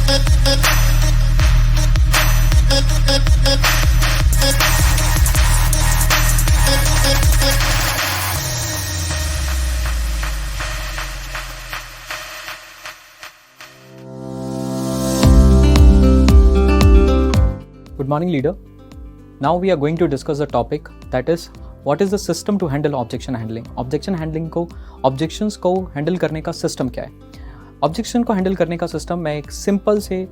Good morning, leader. Now we are going to discuss a topic that is what is the system to handle objection handling. Objection handling को objections को handle करने का system क्या है? Objection को handle करने का system मैं एक simple से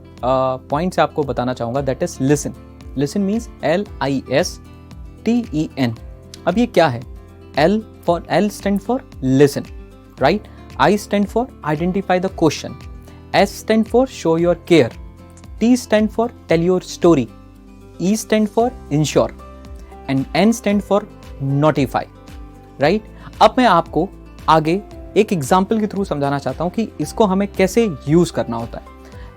point से आपको बताना चाहूँगा, that is listen. Listen means LISTEN. अब ये क्या है? L stand for listen, right? I stand for identify the question. S stand for show your care. T stand for tell your story. E stand for ensure and N stand for notify, right? अब मैं आपको आगे एक example के through समझाना चाहता हूँ कि इसको हमें कैसे यूज़ करना होता है।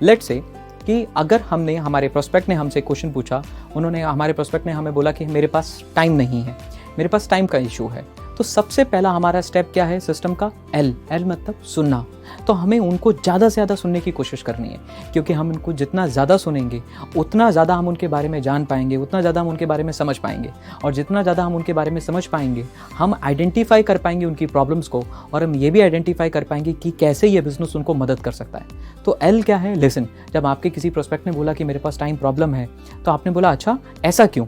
लेट्स से कि अगर हमारे प्रोस्पेक्ट ने हमसे क्वेश्चन पूछा, हमारे प्रोस्पेक्ट ने हमें बोला कि मेरे पास टाइम नहीं है, मेरे पास टाइम का इशू है, तो सबसे पहला हमारा स्टेप क्या है सिस्टम का? एल मतलब सुनना। तो हमें उनको ज़्यादा से ज़्यादा सुनने की कोशिश करनी है, क्योंकि हम उनको जितना ज़्यादा सुनेंगे उतना ज़्यादा हम उनके बारे में जान पाएंगे, उतना ज़्यादा हम उनके बारे में समझ पाएंगे, और जितना ज़्यादा हम उनके बारे में समझ पाएंगे हम आइडेंटिफाई कर पाएंगे उनकी प्रॉब्लम्स को, और हम ये भी आइडेंटिफाई कर पाएंगे कि कैसे ये बिज़नेस उनको मदद कर सकता है। तो एल क्या है? लिसन। जब आपके किसी प्रोस्पेक्ट ने बोला कि मेरे पास टाइम प्रॉब्लम है, तो आपने बोला अच्छा ऐसा क्यों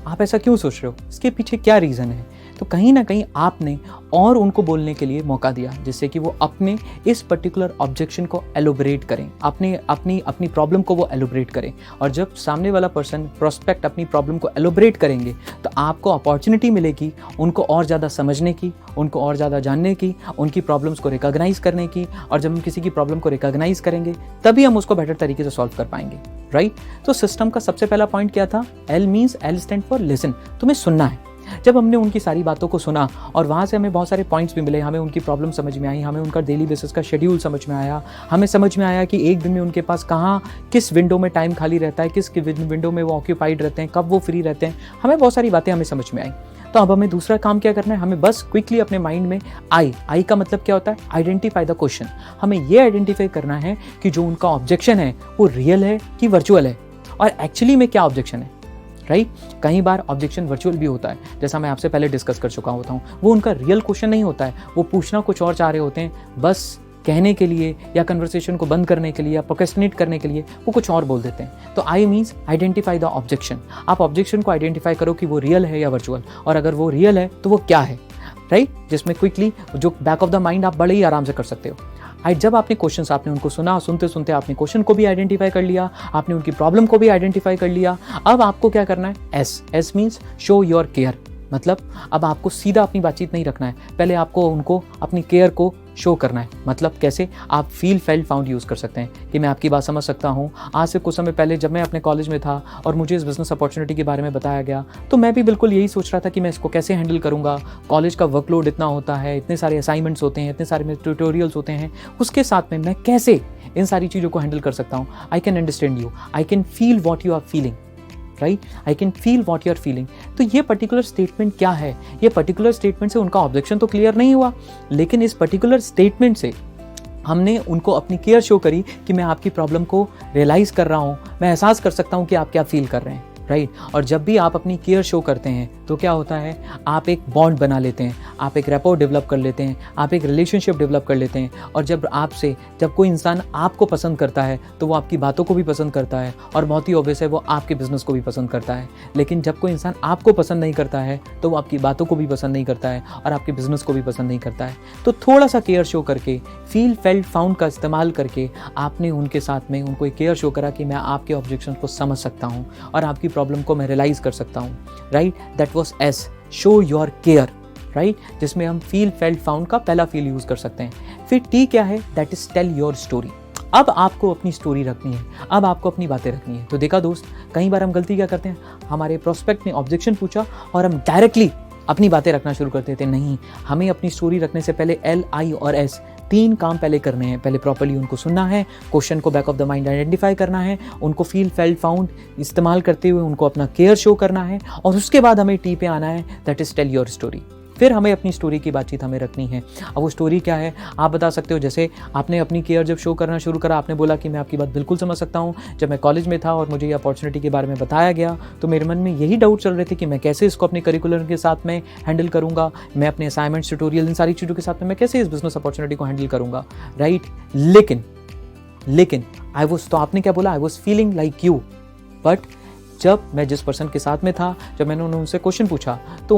आप ऐसा क्यों सोच रहे हो, इसके पीछे क्या रीज़न है? तो कहीं ना कहीं आपने और उनको बोलने के लिए मौका दिया, जिससे कि वो अपने इस पर्टिकुलर ऑब्जेक्शन को एलोबरेट करें, अपनी प्रॉब्लम को वो एलोबरेट करें। और जब सामने वाला पर्सन प्रोस्पेक्ट अपनी प्रॉब्लम को एलोबरेट करेंगे तो आपको अपॉर्चुनिटी मिलेगी उनको और ज़्यादा समझने की, उनको और ज़्यादा जानने की, उनकी प्रॉब्लम्स को रिकॉग्नाइज करने की। और जब हम किसी की प्रॉब्लम को रिकॉग्नाइज करेंगे तभी हम उसको बेटर तरीके से सॉल्व कर पाएंगे, राइट? तो सिस्टम का सबसे पहला पॉइंट क्या था? L means L stand for listen. तुम्हें सुनना है। जब हमने उनकी सारी बातों को सुना और वहाँ से हमें बहुत सारे पॉइंट्स भी मिले, हमें उनकी प्रॉब्लम समझ में आई, हमें उनका डेली बेसिस का शेड्यूल समझ में आया, हमें समझ में आया कि एक दिन में उनके पास किस विंडो में टाइम खाली रहता है, किस विंडो में वो ऑक्यूपाइड रहते हैं, कब वो फ्री रहते हैं, हमें बहुत सारी बातें हमें समझ में आई। तो अब हमें दूसरा काम क्या करना है? हमें बस क्विकली अपने माइंड में आई का मतलब क्या होता है? Identify the question. हमें ये आइडेंटिफाई करना है कि जो उनका ऑब्जेक्शन है वो रियल है कि वर्चुअल है, और एक्चुअली में क्या ऑब्जेक्शन है, राइट? कई बार ऑब्जेक्शन वर्चुअल भी होता है, जैसा मैं आपसे पहले डिस्कस कर चुका होता हूँ। वो उनका रियल क्वेश्चन नहीं होता है, वो पूछना कुछ और चाह रहे होते हैं, बस कहने के लिए या कन्वर्सेशन को बंद करने के लिए या प्रोक्रेस्टिनेट करने के लिए वो कुछ और बोल देते हैं। तो I means identify the objection. आप ऑब्जेक्शन को आइडेंटिफाई करो कि वो रियल है या वर्चुअल, और अगर वो रियल है तो वो क्या है, राइट? जिसमें क्विकली जो बैक ऑफ द माइंड आप बड़े ही आराम से कर सकते हो। जब आपने क्वेश्चंस आपने उनको सुना, सुनते सुनते आपने क्वेश्चन को भी आइडेंटिफाई कर लिया, आपने उनकी प्रॉब्लम को भी आइडेंटिफाई कर लिया। अब आपको क्या करना है? S means show your care. मतलब अब आपको सीधा अपनी बातचीत नहीं रखना है, पहले आपको उनको अपनी केयर को शो करना है। मतलब कैसे? आप फील फेल्ट फाउंड यूज़ कर सकते हैं कि मैं आपकी बात समझ सकता हूँ। आज से कुछ समय पहले जब मैं अपने कॉलेज में था और मुझे इस बिज़नेस अपॉर्चुनिटी के बारे में बताया गया, तो मैं भी बिल्कुल यही सोच रहा था कि मैं इसको कैसे हैंडल करूँगा। कॉलेज का वर्कलोड इतना होता है, इतने सारे असाइनमेंट्स होते हैं, इतने सारे ट्यूटोरियल्स होते हैं, उसके साथ में मैं कैसे इन सारी चीज़ों को हैंडल कर सकता हूँ। I can understand you, I can feel what you are feeling, right? I can feel what you are feeling. तो ये पर्टिकुलर स्टेटमेंट क्या है? ये पर्टिकुलर स्टेटमेंट से उनका ऑब्जेक्शन तो क्लियर नहीं हुआ, लेकिन इस पर्टिकुलर स्टेटमेंट से हमने उनको अपनी केयर शो करी कि मैं आपकी प्रॉब्लम को रियलाइज कर रहा हूँ, मैं एहसास कर सकता हूँ कि आप क्या फील कर रहे हैं, राइट? और जब भी आप अपनी केयर शो करते हैं तो क्या होता है? आप एक बॉन्ड बना लेते हैं, आप एक रैपो डेवलप कर लेते हैं, आप एक रिलेशनशिप डेवलप कर लेते हैं। और जब कोई इंसान आपको पसंद करता है तो वो आपकी बातों को भी पसंद करता है, और बहुत ही ऑब्वियस है वो आपके बिजनेस को भी पसंद करता है। लेकिन जब कोई इंसान आपको पसंद नहीं करता है तो वो आपकी बातों को भी पसंद नहीं करता है और आपके बिजनेस को भी पसंद नहीं करता है। तो थोड़ा सा केयर शो करके, फील फेल्ट फाउंड का इस्तेमाल करके आपने उनके साथ में उनको एक केयर शो करा कि मैं आपके ऑब्जेक्शन को समझ सकता हूँ और आपकी प्रॉब्लम को मैं रियलाइज कर सकता हूँ, right? That was S, show your care, right? जिसमें हम फील फेल्ट फाउंड का पहला फील यूज कर सकते हैं। फिर टी क्या है? That is tell your story. अब आपको अपनी स्टोरी रखनी है, अब आपको अपनी बातें रखनी है। तो देखा दोस्त, कई बार हम गलती क्या करते हैं? हमारे प्रोस्पेक्ट ने ऑब्जेक्शन पूछा और हम डायरेक्टली अपनी बातें रखना शुरू कर देते हैं। नहीं, हमें अपनी स्टोरी रखने से पहले एल, आई और एस तीन काम पहले करने हैं। पहले प्रॉपर्ली उनको सुनना है, क्वेश्चन को back of the mind identify करना है, उनको फील फेल्ट फाउंड इस्तेमाल करते हुए उनको अपना केयर शो करना है, और उसके बाद हमें टी पे आना है, that is tell your story. फिर हमें अपनी स्टोरी की बातचीत हमें रखनी है। अब वो स्टोरी क्या है आप बता सकते हो। जैसे आपने अपनी केयर जब शो करना शुरू करा, आपने बोला कि मैं आपकी बात बिल्कुल समझ सकता हूँ। जब मैं कॉलेज में था और मुझे ये अपॉर्चुनिटी के बारे में बताया गया तो मेरे मन में यही डाउट चल रहे थे कि मैं कैसे इसको अपने करिकुलर के साथ में हैंडल करूँगा, मैं अपने असाइनमेंट्स, ट्यूटोरियल, इन सारी चीज़ों के साथ में मैं कैसे इस बिजनेस अपॉर्चुनिटी को हैंडल करूँगा, राइट। लेकिन आई वॉज, तो आपने क्या बोला, I was feeling like you. But जब मैं जिस पर्सन के साथ में था, जब मैंने उनसे क्वेश्चन पूछा तो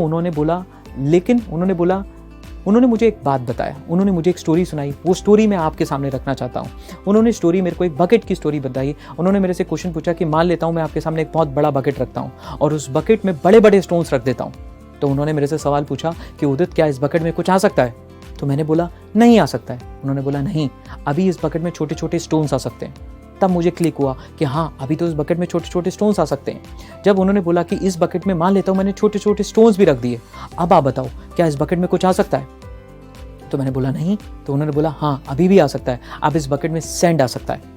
उन्होंने मुझे एक बात बताया, उन्होंने मुझे एक स्टोरी सुनाई। वो स्टोरी मैं आपके सामने रखना चाहता हूँ। उन्होंने स्टोरी मेरे को एक बकेट की स्टोरी बताई। उन्होंने मेरे से क्वेश्चन पूछा कि मान लेता हूँ मैं आपके सामने एक बहुत बड़ा बकेट रखता हूँ और उस बकेट में बड़े बड़े स्टोन्स रख देता हूँ। तो उन्होंने मेरे से सवाल पूछा कि उदित क्या इस बकेट में कुछ आ सकता है? तो मैंने बोला नहीं आ सकता है। उन्होंने बोला नहीं, अभी इस बकेट में छोटे छोटे स्टोन्स आ सकते हैं। तब मुझे क्लिक हुआ कि हाँ, अभी तो इस बकेट में छोटे छोटे स्टोन्स आ सकते हैं। जब उन्होंने बोला कि इस बकेट में मान लेता हूँ मैंने छोटे छोटे स्टोन्स भी रख दिए, अब आप बताओ क्या इस बकेट में कुछ आ सकता है? तो मैंने बोला नहीं। तो उन्होंने बोला हाँ, अभी भी आ सकता है, अब इस बकेट में सैंड आ सकता है।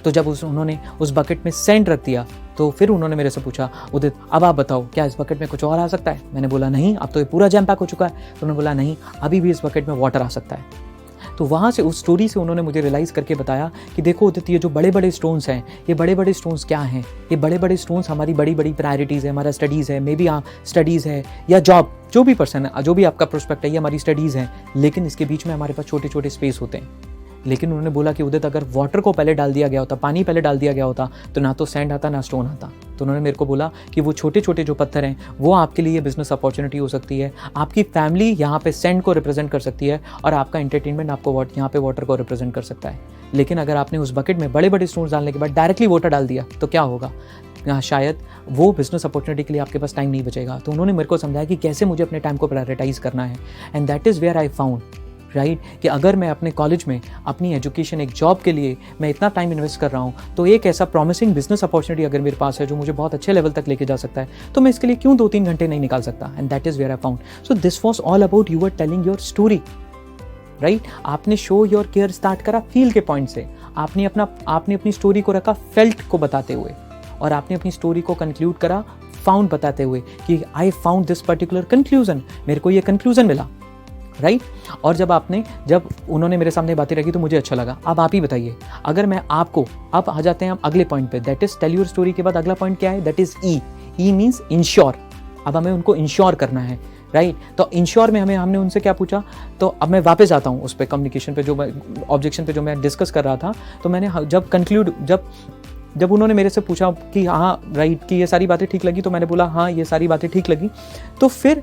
तो जब उन्होंने उस बकेट में सैंड रख दिया तो फिर उन्होंने मेरे से पूछा उदित अब आप बताओ क्या इस बकेट में कुछ और आ सकता है? मैंने बोला नहीं, अब तो ये पूरा जैम पैक हो चुका है। तो उन्होंने बोला नहीं, अभी भी इस बकेट में वाटर आ सकता है। तो वहाँ से, उस स्टोरी से उन्होंने मुझे रियलाइज़ करके बताया कि देखो उदित, ये जो बड़े बड़े स्टोन्स हैं, ये बड़े बड़े स्टोन्स क्या हैं? ये बड़े बड़े स्टोन्स हमारी बड़ी बड़ी प्रायोरिटीज़ है, हमारा स्टडीज़ है, मे बी स्टडीज़ है या जॉब, जो भी पर्सन है, जो भी आपका प्रोस्पेक्ट है, ये हमारी स्टडीज़ हैं। लेकिन इसके बीच में हमारे पास छोटे छोटे स्पेस होते हैं। लेकिन उन्होंने बोला कि उदित अगर वाटर को पहले डाल दिया गया होता, पानी पहले डाल दिया गया होता, तो ना तो सैंड आता ना स्टोन आता। तो उन्होंने मेरे को बोला कि वो छोटे छोटे जो पत्थर हैं वो आपके लिए बिजनेस अपॉर्चुनिटी हो सकती है। आपकी फैमिली यहाँ पे सैंड को रिप्रेजेंट कर सकती है और आपका एंटरटेनमेंट आपको यहाँ पे वाटर को रिप्रेजेंट कर सकता है। लेकिन अगर आपने उस बकेट में बड़े बड़े स्टोन्स डालने के बाद डायरेक्टली वाटर डाल दिया तो क्या होगा? शायद वो बिजनेस अपॉर्चुनिटी के लिए आपके पास टाइम नहीं बचेगा। तो उन्होंने मेरे को समझाया कि कैसे मुझे अपने टाइम को प्रायोरिटाइज करना है। And that is where I found, right, कि अगर मैं अपने कॉलेज में अपनी एजुकेशन, एक जॉब के लिए मैं इतना टाइम इन्वेस्ट कर रहा हूँ, तो एक ऐसा प्रॉमिसिंग बिजनेस अपॉर्चुनिटी अगर मेरे पास है जो मुझे बहुत अच्छे लेवल तक लेके जा सकता है, तो मैं इसके लिए क्यों 2-3 घंटे नहीं निकाल सकता? And that is where I found. So this was all about you are telling your story, right. आपने शो योर केयर स्टार्ट करा फील के पॉइंट से, आपने अपनी स्टोरी को रखा फेल्ट को बताते हुए, और आपने अपनी स्टोरी को कंक्लूड करा फाउंड बताते हुए कि I found this particular conclusion, मेरे को ये कंक्लूजन मिला, राइट। और जब उन्होंने मेरे सामने बातें रखी तो मुझे अच्छा लगा। अब आप ही बताइए, अगर मैं आपको, अब आ जाते हैं हम अगले पॉइंट पे, that is tell your story के बाद अगला पॉइंट क्या है? That is E means ensure. अब हमें उनको इंश्योर करना है, राइट। तो इंश्योर में हमने उनसे क्या पूछा? तो अब मैं वापस आता हूँ उस पर, कम्युनिकेशन पे, जो मैं ऑब्जेक्शन पे जो मैं डिस्कस कर रहा था। तो मैंने जब उन्होंने मेरे से पूछा कि हाँ राइट, कि ये सारी बातें ठीक लगी, तो मैंने बोला हाँ ये सारी बातें ठीक लगी। तो फिर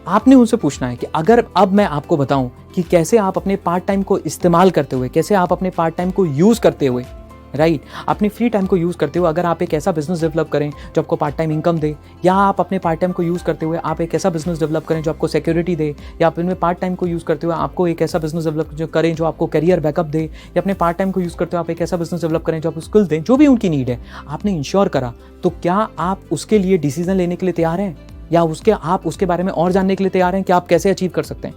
आपने उनसे पूछना है कि अगर अब मैं आपको बताऊं कि कैसे आप अपने पार्ट टाइम को इस्तेमाल करते हुए, कैसे आप अपने पार्ट टाइम को यूज़ करते हुए, राइट, अपने फ्री टाइम को यूज़ करते हुए अगर आप एक ऐसा बिजनेस डेवलप करें जो आपको पार्ट टाइम इनकम दे, या आप अपने पार्ट टाइम को यूज़ करते हुए आप एक ऐसा बिजनेस डेवलप करें जो आपको सिक्योरिटी दे, या अपने पार्ट टाइम को यूज़ करते हुए आपको एक ऐसा बिजनेस डेवलप करें जो आपको करियर बैकअप दे, या अपने पार्ट टाइम को यूज़ करते हुए आप एक ऐसा बिजनेस डेवलप करें जो आपको स्किल दें, जो भी उनकी नीड है, आपने इंश्योर करा, तो क्या आप उसके लिए डिसीजन लेने के लिए तैयार हैं, या आप उसके बारे में और जानने के लिए तैयार हैं कि आप कैसे अचीव कर सकते हैं?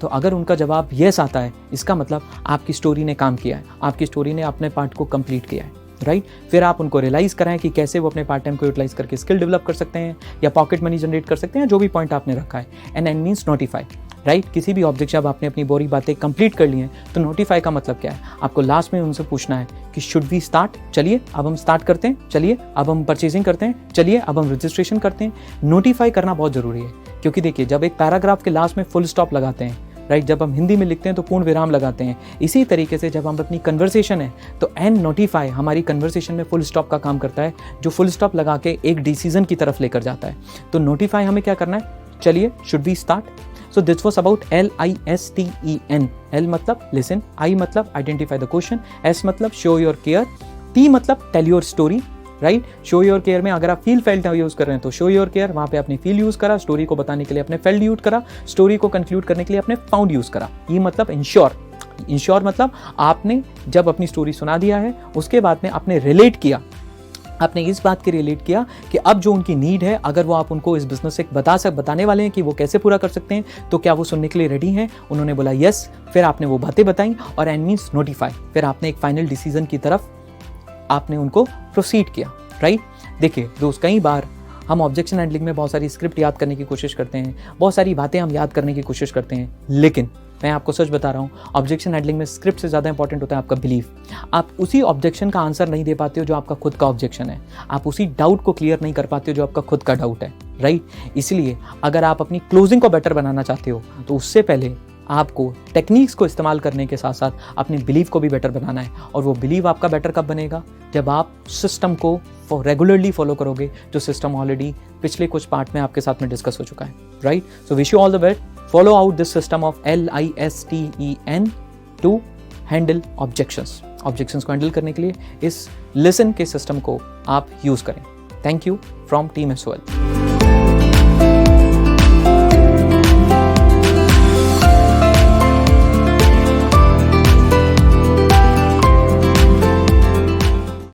तो अगर उनका जवाब येस आता है, इसका मतलब आपकी स्टोरी ने काम किया है, आपकी स्टोरी ने अपने पार्ट को कंप्लीट किया है, राइट। फिर आप उनको रियलाइज कराएं कि कैसे वो अपने पार्ट टाइम को यूटिलाइज करके स्किल डेवलप कर सकते हैं या पॉकेट मनी जनरेट कर सकते हैं, जो भी पॉइंट आपने रखा है। And means notify, right. किसी भी ऑब्जेक्ट जब आपने अपनी बोरी बातें कंप्लीट कर ली हैं, तो नोटिफाई का मतलब क्या है? आपको लास्ट में उनसे पूछना है कि शुड वी स्टार्ट, चलिए अब हम स्टार्ट करते हैं, चलिए अब हम परचेजिंग करते हैं, चलिए अब हम रजिस्ट्रेशन करते हैं। नोटिफाई करना बहुत ज़रूरी है, क्योंकि देखिए जब एक पैराग्राफ के लास्ट में फुल स्टॉप लगाते हैं, राइट, जब हम हिंदी में लिखते हैं तो पूर्ण विराम लगाते हैं, इसी तरीके से जब हम अपनी कन्वर्सेशन है तो एंड नोटिफाई हमारी कन्वर्सेशन में फुल स्टॉप का काम करता है, जो फुल स्टॉप लगा के एक डिसीजन की तरफ लेकर जाता है। तो नोटिफाई हमें क्या करना है? चलिए should we start. So this was about LISTEN। L मतलब लिसन, I मतलब आइडेंटिफाई द क्वेश्चन, S मतलब शो योर केयर, T मतलब tell your story, right. Show your care में अगर आप फील फेल्ट यूज़ कर रहे हैं तो शो योर केयर, वहाँ पे आपने फील यूज़ करा, स्टोरी को बताने के लिए अपने फेल्ट यूज़ करा, स्टोरी को कंक्लूड करने के लिए अपने फाउंड यूज़ करा। ये मतलब इंश्योर मतलब आपने जब अपनी स्टोरी सुना दिया है उसके बाद में आपने रिलेट किया, आपने इस बात के रिलेट किया कि अब जो उनकी नीड है, अगर वो आप उनको इस बिजनेस से बताने वाले हैं कि वो कैसे पूरा कर सकते हैं, तो क्या वो सुनने के लिए रेडी हैं? उन्होंने बोला यस। फिर आपने वो बातें बताई और एंड मीन्स नोटिफाई, फिर आपने एक फाइनल डिसीजन की तरफ आपने उनको प्रोसीड किया, राइट। देखिए दोस्त, कई बार हम ऑब्जेक्शन हैंडलिंग में बहुत सारी स्क्रिप्ट याद करने की कोशिश करते हैं, बहुत सारी बातें हम याद करने की कोशिश करते हैं, लेकिन मैं आपको सच बता रहा हूँ, ऑब्जेक्शन हैंडलिंग में स्क्रिप्ट से ज़्यादा इंपॉर्टेंट होता है आपका बिलीफ। आप उसी ऑब्जेक्शन का आंसर नहीं दे पाते हो जो आपका खुद का ऑब्जेक्शन है, आप उसी डाउट को क्लियर नहीं कर पाते हो जो आपका खुद का डाउट है, राइट। इसलिए अगर आप अपनी क्लोजिंग को बेटर बनाना चाहते हो तो उससे पहले आपको टेक्निक्स को इस्तेमाल करने के साथ साथ अपने बिलीव को भी बेटर बनाना है। और वो बिलीव आपका बेटर कब बनेगा? जब आप सिस्टम को रेगुलरली फॉलो करोगे, जो सिस्टम ऑलरेडी पिछले कुछ पार्ट में आपके साथ में डिस्कस हो चुका है, right. So wish you all the best, follow out this system of LISTEN to handle objections. Objections को हैंडल करने के लिए इस लिसन के सिस्टम को आप यूज करें। Thank you from team SOL।